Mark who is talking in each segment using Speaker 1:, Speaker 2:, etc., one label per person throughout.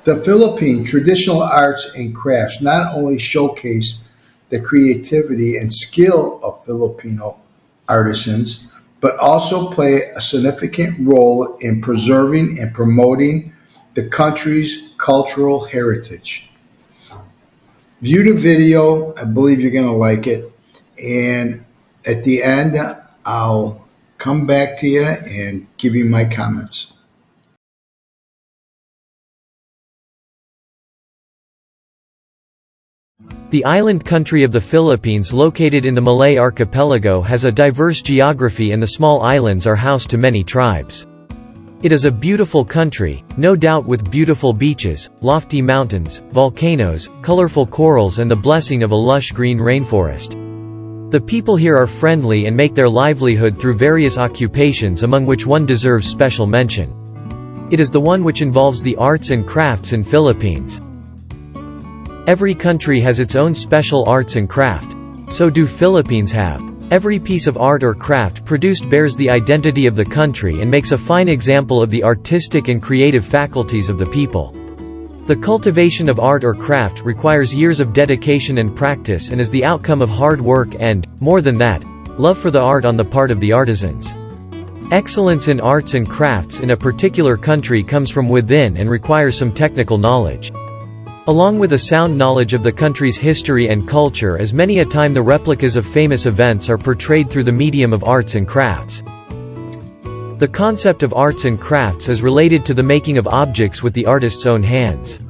Speaker 1: The Philippine traditional arts and crafts not only showcase the creativity and skill of Filipino artisans, but also play a significant role in preserving and promoting the country's cultural heritage. View the video. I believe you're going to like it. And at the end, I'll come back to you and give you my comments.
Speaker 2: The island country of the Philippines, located in the Malay archipelago, has a diverse geography, and the small islands are host to many tribes. It is a beautiful country, no doubt, with beautiful beaches, lofty mountains, volcanoes, colorful corals, and the blessing of a lush green rainforest. The people here are friendly and make their livelihood through various occupations, among which one deserves special mention. It is the one which involves the arts and crafts in Philippines. Every country has its own special arts and craft. So do Philippines have. Every piece of art or craft produced bears the identity of the country and makes a fine example of the artistic and creative faculties of the people. The cultivation of art or craft requires years of dedication and practice, and is the outcome of hard work and, more than that, love for the art on the part of the artisans. Excellence in arts and crafts in a particular country comes from within and requires some technical knowledge, along with a sound knowledge of the country's history and culture, as many a time the replicas of famous events are portrayed through the medium of arts and crafts. The concept of arts and crafts is related to the making of objects with the artist's own hands.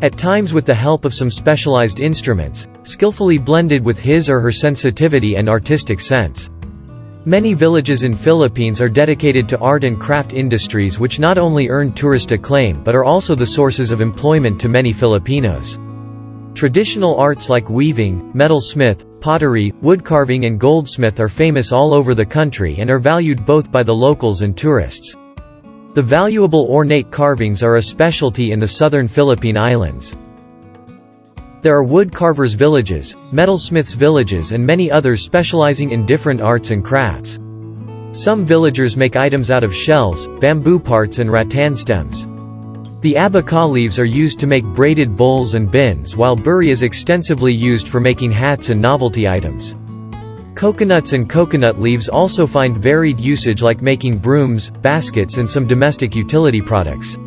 Speaker 2: At times with the help of some specialized instruments, skillfully blended with his or her sensitivity and artistic sense. Many villages in Philippines are dedicated to art and craft industries, which not only earn tourist acclaim but are also the sources of employment to many Filipinos. Traditional arts like weaving, metalsmith, pottery, woodcarving, and goldsmith are famous all over the country and are valued both by the locals and tourists. The valuable ornate carvings are a specialty in the southern Philippine islands. There are wood carvers' villages, metalsmiths' villages, and many others specializing in different arts and crafts. Some villagers make items out of shells, bamboo parts, and rattan stems. The abaca leaves are used to make braided bowls and bins, while buri is extensively used for making hats and novelty items. Coconuts and coconut leaves also find varied usage, like making brooms, baskets, and some domestic utility products.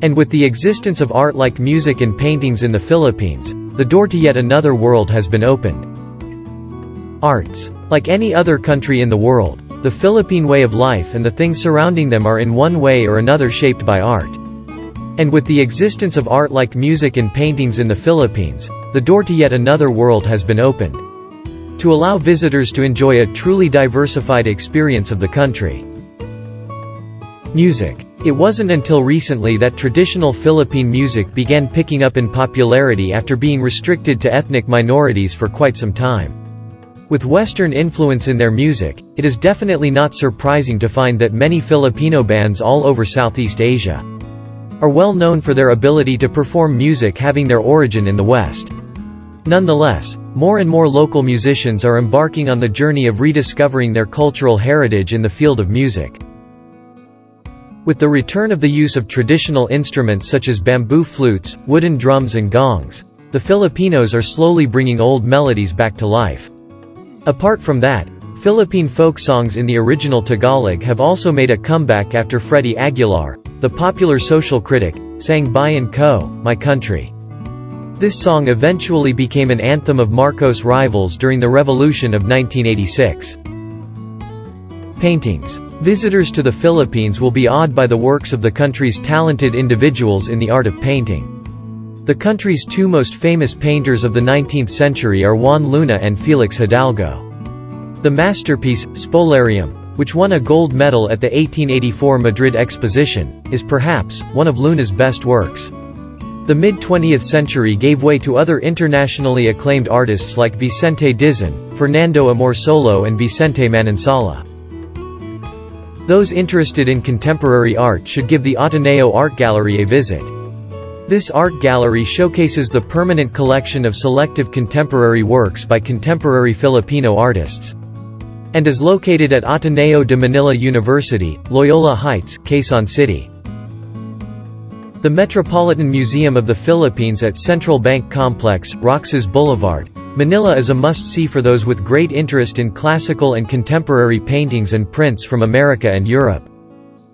Speaker 2: And with the existence of art like music and paintings in the Philippines, the door to yet another world has been opened. Arts. Like any other country in the world, the Philippine way of life and the things surrounding them are in one way or another shaped by art. And with the existence of art like music and paintings in the Philippines, the door to yet another world has been opened, to allow visitors to enjoy a truly diversified experience of the country. Music. It wasn't until recently that traditional Philippine music began picking up in popularity after being restricted to ethnic minorities for quite some time. With Western influence in their music, it is definitely not surprising to find that many Filipino bands all over Southeast Asia are well known for their ability to perform music having their origin in the West. Nonetheless, more and more local musicians are embarking on the journey of rediscovering their cultural heritage in the field of music. With the return of the use of traditional instruments such as bamboo flutes, wooden drums, and gongs, the Filipinos are slowly bringing old melodies back to life. Apart from that, Philippine folk songs in the original Tagalog have also made a comeback after Freddie Aguilar, the popular social critic, sang Bayan Ko, My Country. This song eventually became an anthem of Marcos rivals during the Revolution of 1986. Paintings. Visitors to the Philippines will be awed by the works of the country's talented individuals in the art of painting. The country's two most famous painters of the 19th century are Juan Luna and Felix Hidalgo. The masterpiece, Spolarium, which won a gold medal at the 1884 Madrid Exposition, is perhaps one of Luna's best works. The mid-20th century gave way to other internationally acclaimed artists like Vicente Dizon, Fernando Amorsolo, and Vicente Manansala. Those interested in contemporary art should give the Ateneo Art Gallery a visit. This art gallery showcases the permanent collection of selective contemporary works by contemporary Filipino artists, and is located at Ateneo de Manila University, Loyola Heights, Quezon City. The Metropolitan Museum of the Philippines at Central Bank Complex, Roxas Boulevard, Manila is a must-see for those with great interest in classical and contemporary paintings and prints from America and Europe.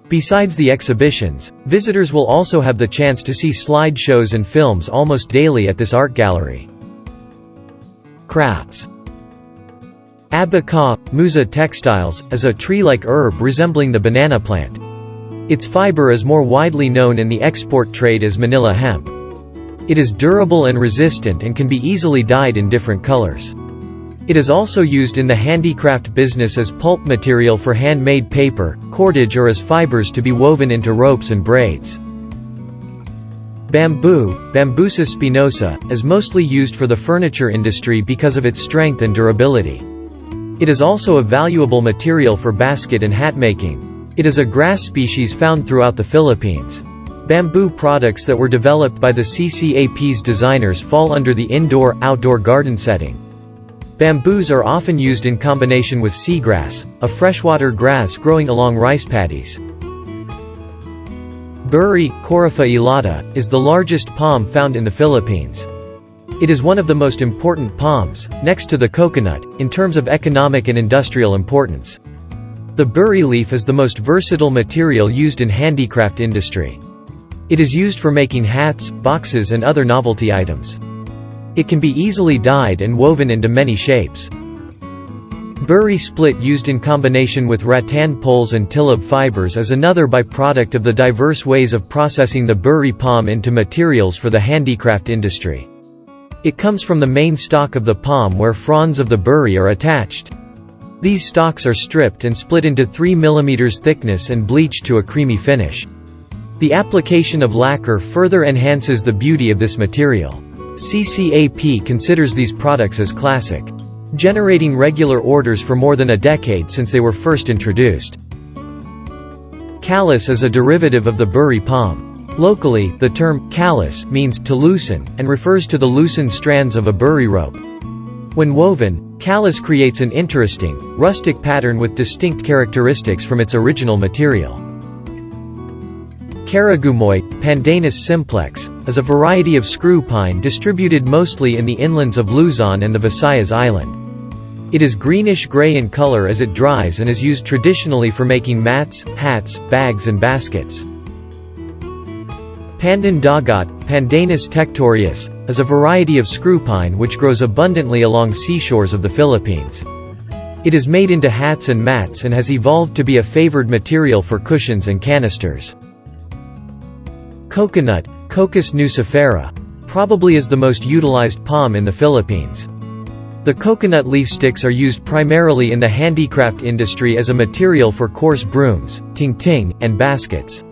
Speaker 2: Besides the exhibitions, visitors will also have the chance to see slideshows and films almost daily at this art gallery. Crafts. Abaca, Musa Textiles, is a tree-like herb resembling the banana plant. Its fiber is more widely known in the export trade as Manila hemp. It is durable and resistant and can be easily dyed in different colors. It is also used in the handicraft business as pulp material for handmade paper, cordage, or as fibers to be woven into ropes and braids. Bamboo, Bambusa spinosa, is mostly used for the furniture industry because of its strength and durability. It is also a valuable material for basket and hat making. It is a grass species found throughout the Philippines. Bamboo products that were developed by the CCAP's designers fall under the indoor-outdoor garden setting. Bamboos are often used in combination with seagrass, a freshwater grass growing along rice paddies. Buri, Corypha elata, is the largest palm found in the Philippines. It is one of the most important palms, next to the coconut, in terms of economic and industrial importance. The buri leaf is the most versatile material used in handicraft industry. It is used for making hats, boxes, and other novelty items. It can be easily dyed and woven into many shapes. Buri split used in combination with rattan poles and tilab fibers is another byproduct of the diverse ways of processing the buri palm into materials for the handicraft industry. It comes from the main stalk of the palm where fronds of the buri are attached. These stalks are stripped and split into 3 mm thickness and bleached to a creamy finish. The application of lacquer further enhances the beauty of this material. CCAP considers these products as classic, generating regular orders for more than a decade since they were first introduced. Callus is a derivative of the buri palm. Locally, the term callus means to loosen and refers to the loosened strands of a buri rope. When woven, callus creates an interesting, rustic pattern with distinct characteristics from its original material. Caragumoy, Pandanus simplex, is a variety of screw pine distributed mostly in the inlands of Luzon and the Visayas Island. It is greenish-gray in color as it dries and is used traditionally for making mats, hats, bags, and baskets. Pandan dagat, Pandanus tectorius, is a variety of screw pine which grows abundantly along seashores of the Philippines. It is made into hats and mats and has evolved to be a favored material for cushions and canisters. Coconut, Cocos nucifera, probably is the most utilized palm in the Philippines. The coconut leaf sticks are used primarily in the handicraft industry as a material for coarse brooms, ting-ting, and baskets.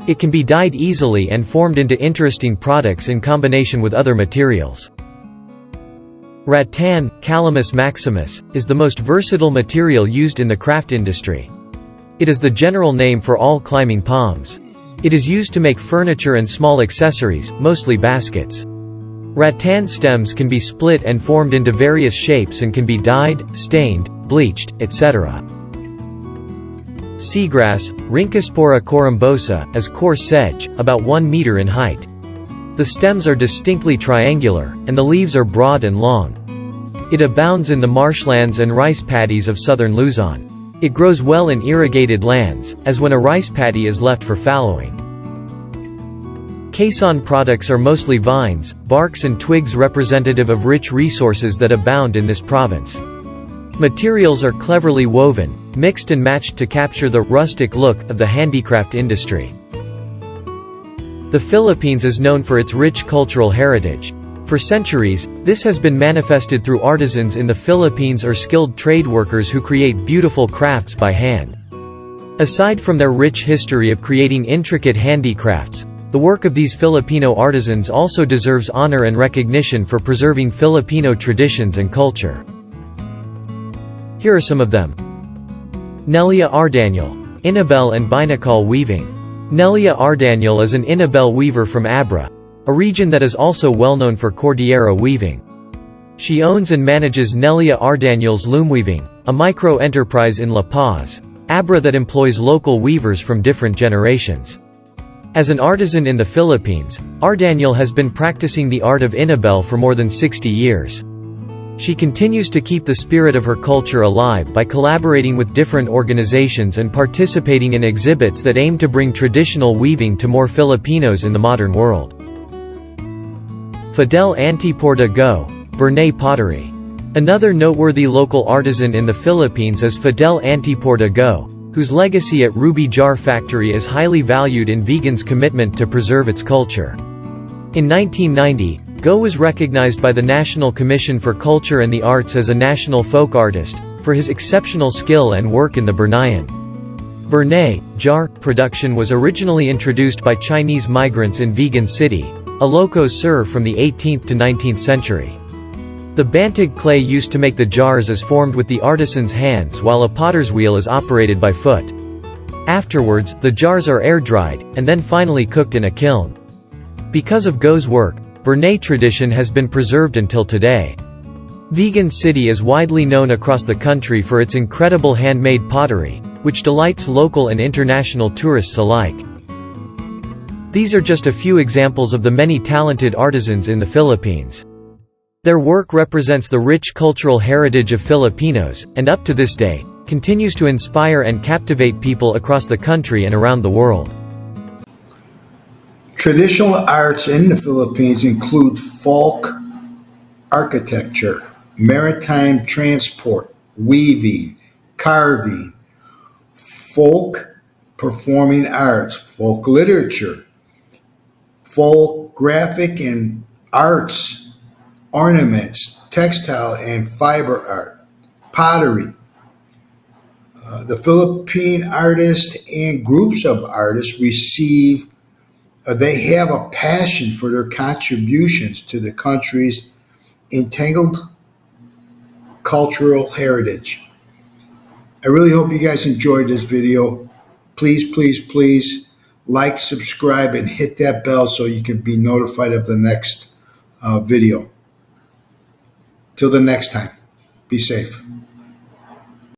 Speaker 2: It can be dyed easily and formed into interesting products in combination with other materials. Rattan, Calamus maximus, is the most versatile material used in the craft industry. It is the general name for all climbing palms. It is used to make furniture and small accessories, mostly baskets. Rattan stems can be split and formed into various shapes and can be dyed, stained, bleached, etc. Seagrass, Rhynchospora corymbosa, is coarse sedge, about 1 meter in height. The stems are distinctly triangular, and the leaves are broad and long. It abounds in the marshlands and rice paddies of southern Luzon. It grows well in irrigated lands, as when a rice paddy is left for fallowing. Quezon products are mostly vines, barks and twigs representative of rich resources that abound in this province. Materials are cleverly woven, mixed and matched to capture the rustic look of the handicraft industry. The Philippines is known for its rich cultural heritage. For centuries, this has been manifested through artisans in the Philippines or skilled trade workers who create beautiful crafts by hand. Aside from their rich history of creating intricate handicrafts, the work of these Filipino artisans also deserves honor and recognition for preserving Filipino traditions and culture. Here are some of them. Nelia Ardaniel, Inabel and Binakal weaving. Nelia Ardaniel is an Inabel weaver from Abra, a region that is also well known for Cordillera weaving. She owns and manages Nelia Ardaniel's Loom Weaving, a micro-enterprise in La Paz, Abra that employs local weavers from different generations. As an artisan in the Philippines, Ardaniel has been practicing the art of inabel for more than 60 years. She continues to keep the spirit of her culture alive by collaborating with different organizations and participating in exhibits that aim to bring traditional weaving to more Filipinos in the modern world. Fidel Antiporta Go, Bernay Pottery. Another noteworthy local artisan in the Philippines is Fidel Antiporta Go, whose legacy at Ruby Jar Factory is highly valued in vegans' commitment to preserve its culture. In 1990, Go was recognized by the National Commission for Culture and the Arts as a national folk artist, for his exceptional skill and work in the Bernayan Bernay jar production was originally introduced by Chinese migrants in Vegan City, Ilocos Sur from the 18th to 19th century. The bantig clay used to make the jars is formed with the artisan's hands while a potter's wheel is operated by foot. Afterwards, the jars are air-dried, and then finally cooked in a kiln. Because of Go's work, Bernay tradition has been preserved until today. Vegan City is widely known across the country for its incredible handmade pottery, which delights local and international tourists alike. These are just a few examples of the many talented artisans in the Philippines. Their work represents the rich cultural heritage of Filipinos, and up to this day, continues to inspire and captivate people across the country and around the world.
Speaker 1: Traditional arts in the Philippines include folk architecture, maritime transport, weaving, carving, folk performing arts, folk literature, folk graphic and arts, ornaments, textile and fiber art, pottery. The Philippine artists and groups of artists they have a passion for their contributions to the country's entangled cultural heritage. I really hope you guys enjoyed this video. Please, please, please like, subscribe, and hit that bell so you can be notified of the next video. Till the next time, be safe.